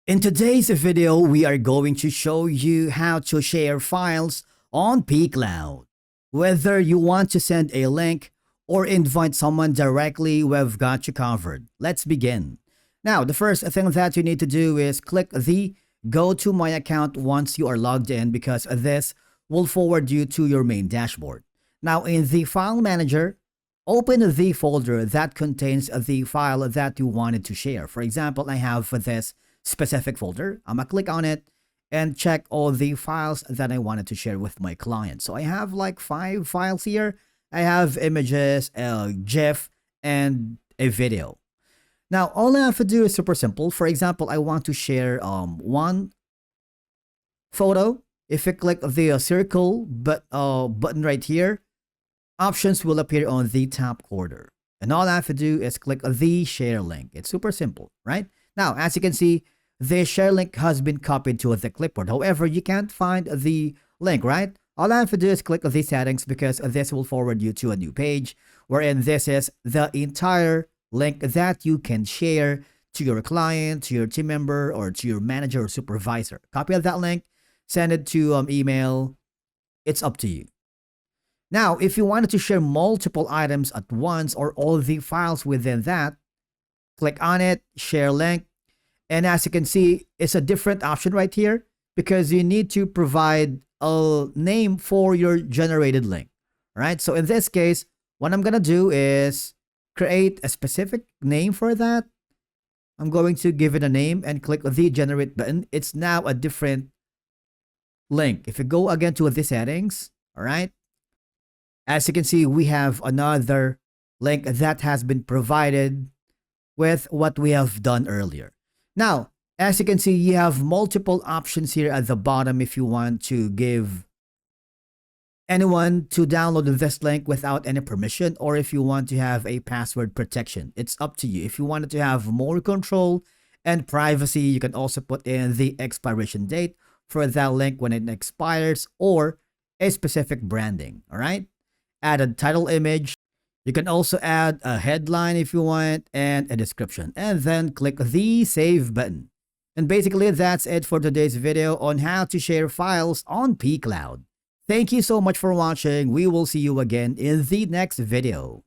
In today's video, we are going to show you how to share files on pCloud. Whether you want to send a link or invite someone directly, we've got you covered. Let's begin. Now, the first thing that you need to do is click the Go to My Account once you are logged in, because this will forward you to your main dashboard. Now, in the File Manager, open the folder that contains the file that you wanted to share. For example, I have this specific folder. I'm gonna click on it and check all the files that I wanted to share with my client. So I have like 5 files here. I have images, a GIF, and a video. Now, all I have to do is super simple. For example, I want to share one photo. If you click the circle button right here, options will appear on the top corner. And all I have to do is click the share link. It's super simple, right? Now, as you can see, the share link has been copied to the clipboard. However, you can't find the link, right? All I have to do is click the settings, because this will forward you to a new page wherein this is the entire link that you can share to your client, to your team member, or to your manager or supervisor. Copy of that link, send it to email. It's up to you. Now, if you wanted to share multiple items at once or all the files within that, click on it, share link. And as you can see, it's a different option right here, because you need to provide a name for your generated link, right? So in this case, what I'm going to do is create a specific name for that. I'm going to give it a name and click the generate button. It's now a different link. If you go again to the settings, all right, as you can see, we have another link that has been provided with what we have done earlier. Now, as you can see, you have multiple options here at the bottom if you want to give anyone to download this link without any permission, or if you want to have a password protection. It's up to you. If you wanted to have more control and privacy, you can also put in the expiration date for that link when it expires, or a specific branding, all right? Add a title image. You can also add a headline if you want, and a description, and then click the save button. And basically, that's it for today's video on how to share files on pCloud. Thank you so much for watching. We will see you again in the next video.